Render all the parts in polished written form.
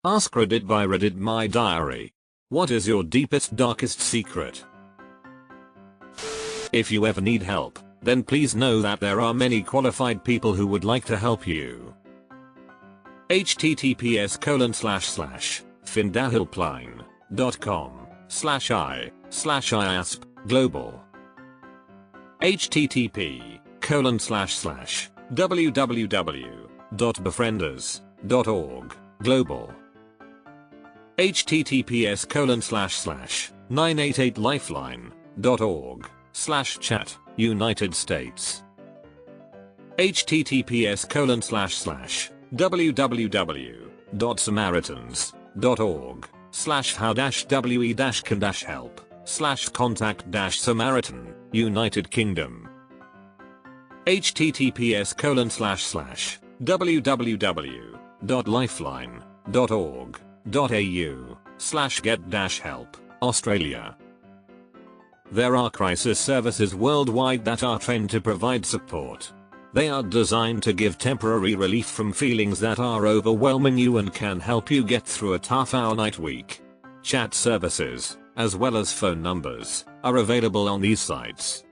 AskReddit by Reddit My Diary. What is your deepest darkest secret? If you ever need help, then please know that there are many qualified people who would like to help you. https://findahilpline.com/i/IASP global. http://www.befrienders.org global. https://988lifeline.org/chat United States. https://www.samaritans.org/how-we-can-help/contact-samaritan United Kingdom. https://www.lifeline.org.au/get-help Australia. There are crisis services worldwide that are trained to provide support. They are designed to give temporary relief from feelings that are overwhelming you and can help you get through a tough hour-night week. Chat services, as well as phone numbers, are available on these sites.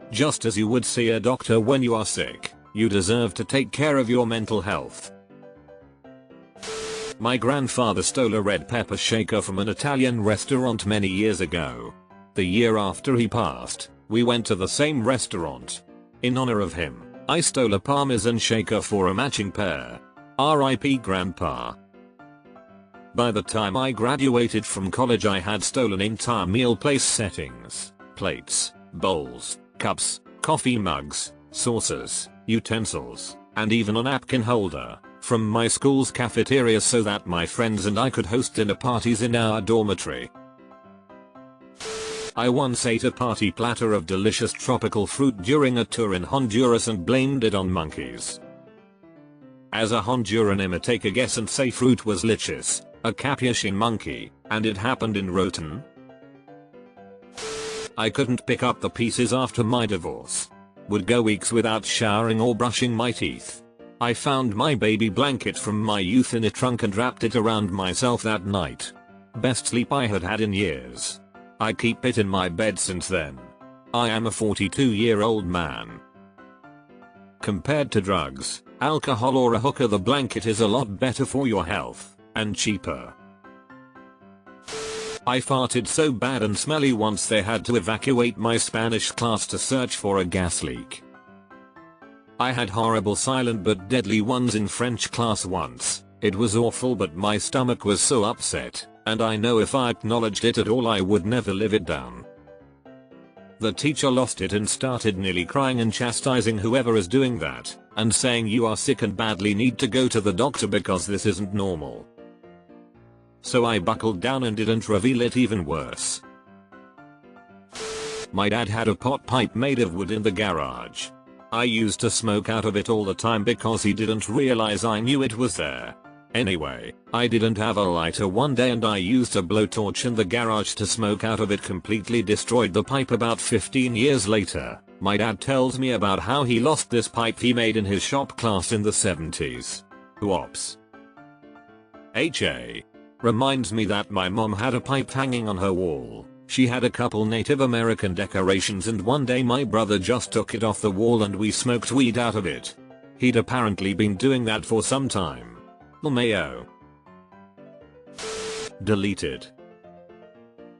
Just as you would see a doctor when you are sick, you deserve to take care of your mental health. My grandfather stole a red pepper shaker from an Italian restaurant many years ago. The year after he passed, we went to the same restaurant. In honor of him, I stole a Parmesan shaker for a matching pair. R.I.P. Grandpa. By the time I graduated from college, I had stolen entire meal place settings, plates, bowls, cups, coffee mugs, saucers, utensils, and even a napkin holder from my school's cafeteria so that my friends and I could host dinner parties in our dormitory. I once ate a party platter of delicious tropical fruit during a tour in Honduras and blamed it on monkeys. As a Honduran I'ma take a guess and say fruit was lichis, a capuchin monkey, and it happened in Rotan. I couldn't pick up the pieces after my divorce. Would go weeks without showering or brushing my teeth. I found my baby blanket from my youth in a trunk and wrapped it around myself that night. Best sleep I had had in years. I keep it in my bed since then. I am a 42-year-old man. Compared to drugs, alcohol or a hooker, the blanket is a lot better for your health, and cheaper. I farted so bad and smelly once they had to evacuate my Spanish class to search for a gas leak. I had horrible silent but deadly ones in French class once. It was awful, but my stomach was so upset, and I know if I acknowledged it at all I would never live it down. The teacher lost it and started nearly crying and chastising whoever is doing that, and saying you are sick and badly need to go to the doctor because this isn't normal. So I buckled down and didn't reveal it even worse. My dad had a pot pipe made of wood in the garage. I used to smoke out of it all the time because he didn't realize I knew it was there. Anyway, I didn't have a lighter one day and I used a blowtorch in the garage to smoke out of it, completely destroyed the pipe. About 15 years later, my dad tells me about how he lost this pipe he made in his shop class in the 70s. Whoops. HA. Reminds me that my mom had a pipe hanging on her wall. She had a couple Native American decorations and one day my brother just took it off the wall and we smoked weed out of it. He'd apparently been doing that for some time. Mayo. Deleted.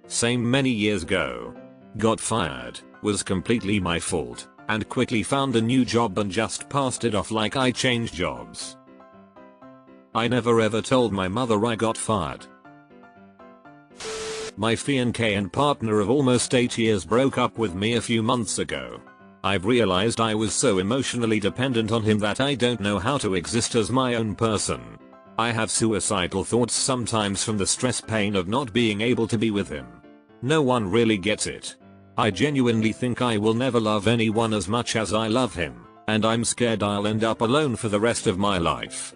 Same many years ago. Got fired, was completely my fault, and quickly found a new job and just passed it off like I changed jobs. I never ever told my mother I got fired. My fiancé and partner of almost 8 years broke up with me a few months ago. I've realized I was so emotionally dependent on him that I don't know how to exist as my own person. I have suicidal thoughts sometimes from the stress pain of not being able to be with him. No one really gets it. I genuinely think I will never love anyone as much as I love him, and I'm scared I'll end up alone for the rest of my life.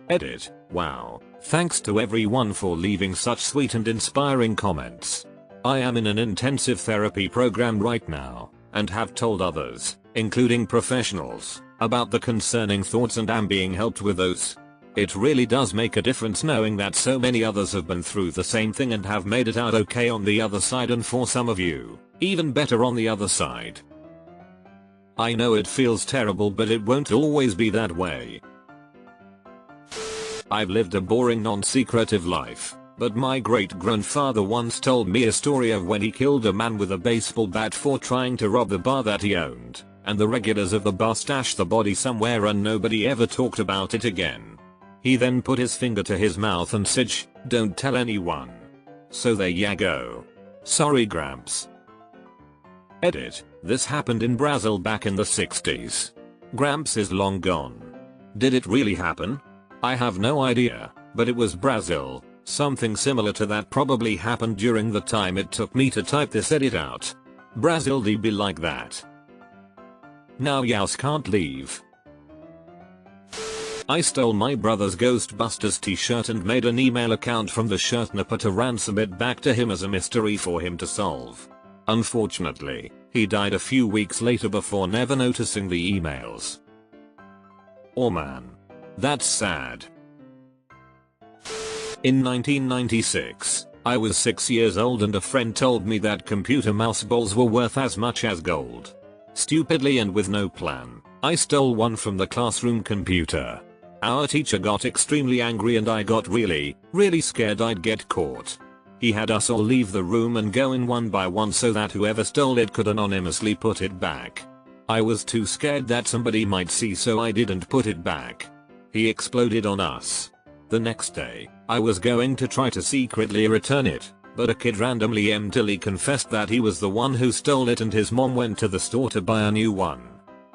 Edit. Wow. Thanks to everyone for leaving such sweet and inspiring comments. I am in an intensive therapy program right now, and have told others, including professionals, about the concerning thoughts and am being helped with those. It really does make a difference knowing that so many others have been through the same thing and have made it out okay on the other side, and for some of you, even better on the other side. I know it feels terrible, but it won't always be that way. I've lived a boring non-secretive life, but my great-grandfather once told me a story of when he killed a man with a baseball bat for trying to rob the bar that he owned, and the regulars of the bar stashed the body somewhere and nobody ever talked about it again. He then put his finger to his mouth and said, "Shh, don't tell anyone." So there ya go. Sorry Gramps. Edit. This happened in Brazil back in the 60s. Gramps is long gone. Did it really happen? I have no idea, but it was Brazil. Something similar to that probably happened during the time it took me to type this edit out. Brazil be like that. Now Yaus can't leave. I stole my brother's Ghostbusters t-shirt and made an email account from the shirt nipper to ransom it back to him as a mystery for him to solve. Unfortunately, he died a few weeks later before never noticing the emails. Oh man. That's sad. In 1996, I was 6 years old and a friend told me that computer mouse balls were worth as much as gold. Stupidly and with no plan, I stole one from the classroom computer. Our teacher got extremely angry and I got really scared I'd get caught. He had us all leave the room and go in one by one so that whoever stole it could anonymously put it back. I was too scared that somebody might see, so I didn't put it back. He exploded on us. The next day, I was going to try to secretly return it, but a kid randomly emptily confessed that he was the one who stole it and his mom went to the store to buy a new one.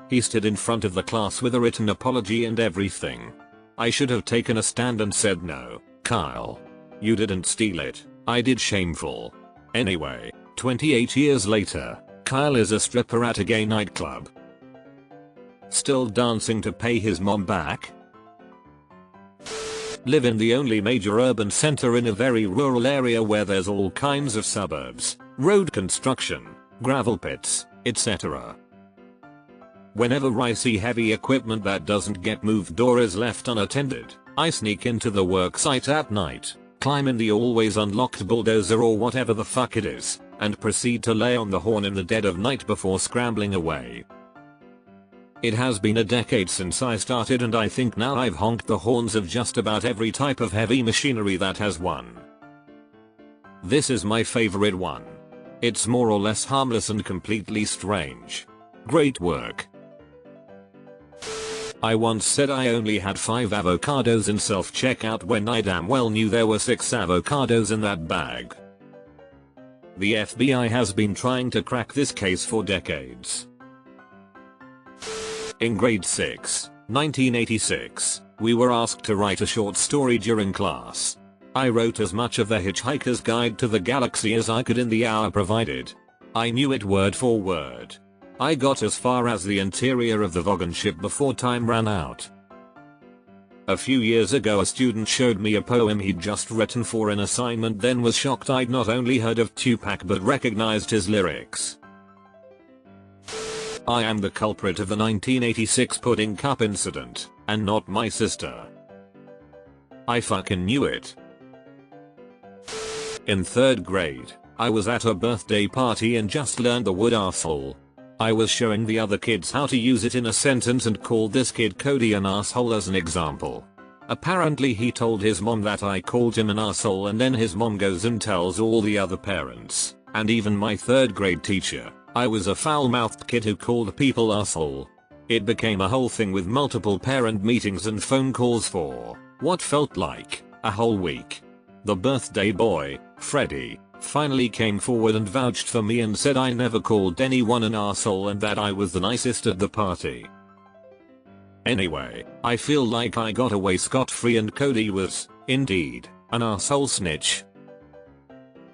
He stood in front of the class with a written apology and everything. I should have taken a stand and said, "No, Kyle. You didn't steal it. I did." Shameful. Anyway, 28 years later, Kyle is a stripper at a gay nightclub. Still dancing to pay his mom back? Live in the only major urban center in a very rural area where there's all kinds of suburbs, road construction, gravel pits, etc. Whenever I see heavy equipment that doesn't get moved or is left unattended, I sneak into the worksite at night, climb in the always unlocked bulldozer or whatever the fuck it is, and proceed to lay on the horn in the dead of night before scrambling away. It has been a decade since I started and I think now I've honked the horns of just about every type of heavy machinery that has one. This is my favorite one. It's more or less harmless and completely strange. Great work. I once said I only had 5 avocados in self-checkout when I damn well knew there were 6 avocados in that bag. The FBI has been trying to crack this case for decades. In grade 6, 1986, we were asked to write a short story during class. I wrote as much of The Hitchhiker's Guide to the Galaxy as I could in the hour provided. I knew it word for word. I got as far as the interior of the Vogon ship before time ran out. A few years ago a student showed me a poem he'd just written for an assignment, then was shocked I'd not only heard of Tupac but recognized his lyrics. I am the culprit of the 1986 pudding cup incident, and not my sister. I fucking knew it. In 3rd grade, I was at a birthday party and just learned the word arsehole. I was showing the other kids how to use it in a sentence and called this kid Cody an asshole as an example. Apparently he told his mom that I called him an asshole, and then his mom goes and tells all the other parents, and even my 3rd grade teacher, I was a foul-mouthed kid who called people asshole. It became a whole thing with multiple parent meetings and phone calls for what felt like a whole week. The birthday boy, Freddie, finally came forward and vouched for me and said I never called anyone an asshole and that I was the nicest at the party. Anyway, I feel like I got away scot-free and Cody was, indeed, an asshole snitch.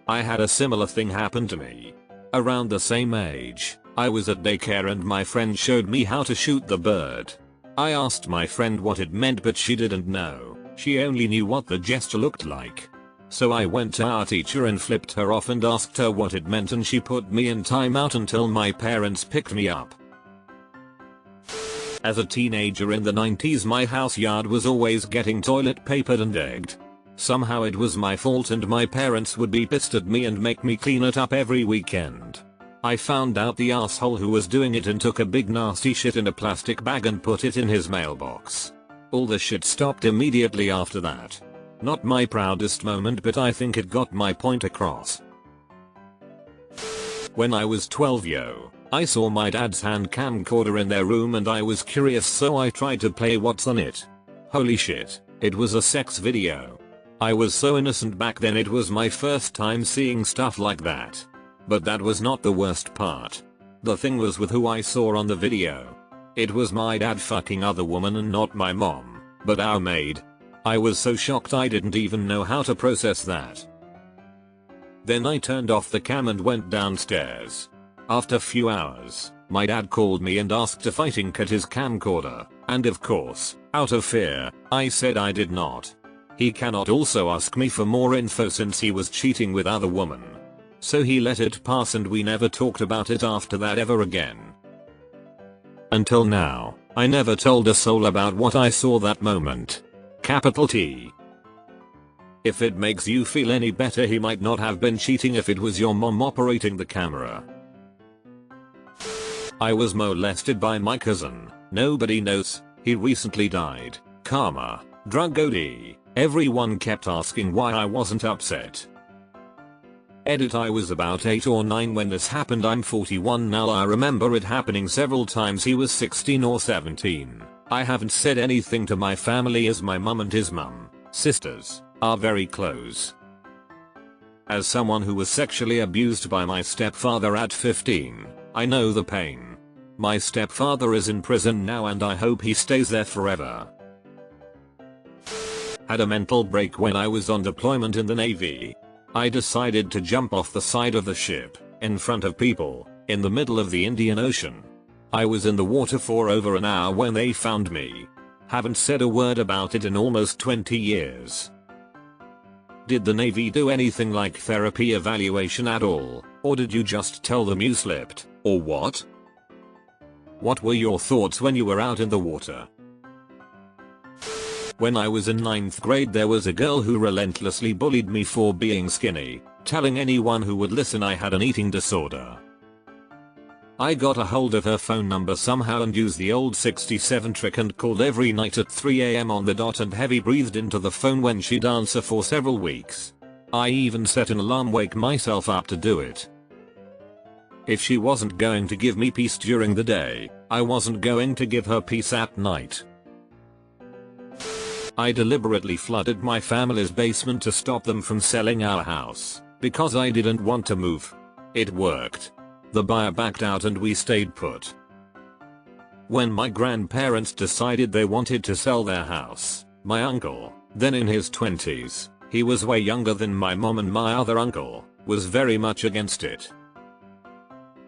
I had a similar thing happen to me. Around the same age, I was at daycare and my friend showed me how to shoot the bird. I asked my friend what it meant but she didn't know, she only knew what the gesture looked like. So I went to our teacher and flipped her off and asked her what it meant, and she put me in timeout until my parents picked me up. As a teenager in the 90s, my house yard was always getting toilet papered and egged. Somehow it was my fault and my parents would be pissed at me and make me clean it up every weekend. I found out the asshole who was doing it and took a big nasty shit in a plastic bag and put it in his mailbox. All the shit stopped immediately after that. Not my proudest moment, but I think it got my point across. When I was 12 I saw my dad's hand camcorder in their room and I was curious, so I tried to play what's on it. Holy shit, it was a sex video. I was so innocent back then, it was my first time seeing stuff like that. But that was not the worst part. The thing was with who I saw on the video. It was my dad fucking other woman and not my mom, but our maid. I was so shocked I didn't even know how to process that. Then I turned off the cam and went downstairs. After a few hours, my dad called me and asked if I tinkered his camcorder, and of course, out of fear, I said I did not. He cannot also ask me for more info since he was cheating with other women. So he let it pass and we never talked about it after that ever again. Until now, I never told a soul about what I saw that moment. Capital T. If it makes you feel any better, he might not have been cheating if it was your mom operating the camera. I was molested by my cousin. Nobody knows. He recently died. Karma. Drug OD. Everyone kept asking why I wasn't upset. Edit: I was about 8 or 9 when this happened. I'm 41 now. I remember it happening several times. He was 16 or 17. I haven't said anything to my family as my mum and his mum, sisters, are very close. As someone who was sexually abused by my stepfather at 15, I know the pain. My stepfather is in prison now and I hope he stays there forever. Had a mental break when I was on deployment in the Navy. I decided to jump off the side of the ship, in front of people, in the middle of the Indian Ocean. I was in the water for over an hour when they found me. Haven't said a word about it in almost 20 years. Did the Navy do anything like therapy evaluation at all, or did you just tell them you slipped, or what? What were your thoughts when you were out in the water? When I was in 9th grade there was a girl who relentlessly bullied me for being skinny, telling anyone who would listen I had an eating disorder. I got a hold of her phone number somehow and used the old 67 trick and called every night at 3 AM on the dot and heavy breathed into the phone when she'd answer for several weeks. I even set an alarm wake myself up to do it. If she wasn't going to give me peace during the day, I wasn't going to give her peace at night. I deliberately flooded my family's basement to stop them from selling our house, because I didn't want to move. It worked. The buyer backed out and we stayed put. When my grandparents decided they wanted to sell their house, my uncle, then in his 20s, he was way younger than my mom and my other uncle, was very much against it.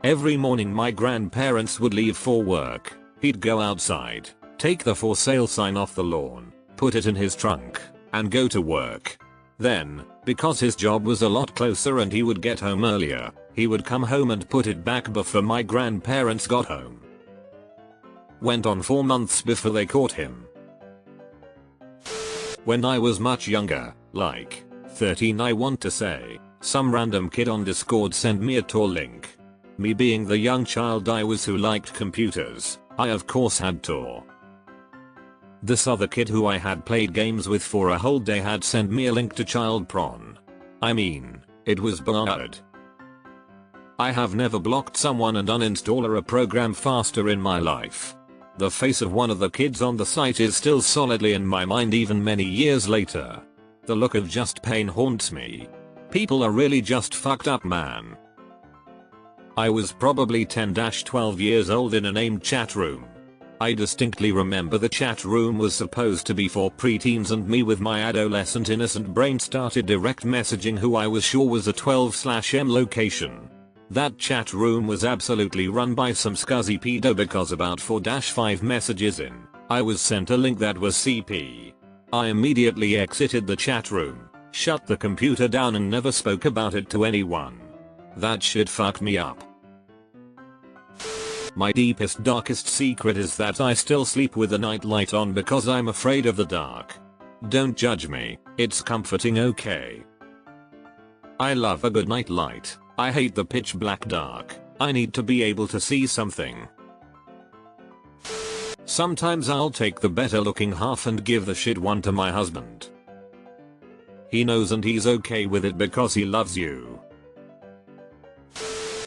Every morning my grandparents would leave for work. He'd go outside, take the for sale sign off the lawn, put it in his trunk, and go to work. Then, because his job was a lot closer and he would get home earlier, he would come home and put it back before my grandparents got home. Went on 4 months before they caught him. When I was much younger, like 13, I want to say, some random kid on Discord sent me a Tor link. Me being the young child I was who liked computers, I of course had Tor. This other kid who I had played games with for a whole day had sent me a link to child porn. I mean, it was bad. I have never blocked someone and uninstalled a program faster in my life. The face of one of the kids on the site is still solidly in my mind even many years later. The look of just pain haunts me. People are really just fucked up, man. I was probably 10-12 years old in a named chat room. I distinctly remember the chat room was supposed to be for preteens and me with my adolescent innocent brain started direct messaging who I was sure was a 12/M location. That chat room was absolutely run by some scuzzy pedo because about 4-5 messages in, I was sent a link that was CP. I immediately exited the chat room, shut the computer down and never spoke about it to anyone. That shit fucked me up. My deepest darkest secret is that I still sleep with the nightlight on because I'm afraid of the dark. Don't judge me, it's comforting, okay? I love a good nightlight. I hate the pitch black dark. I need to be able to see something. Sometimes I'll take the better looking half and give the shit one to my husband. He knows and he's okay with it because he loves you.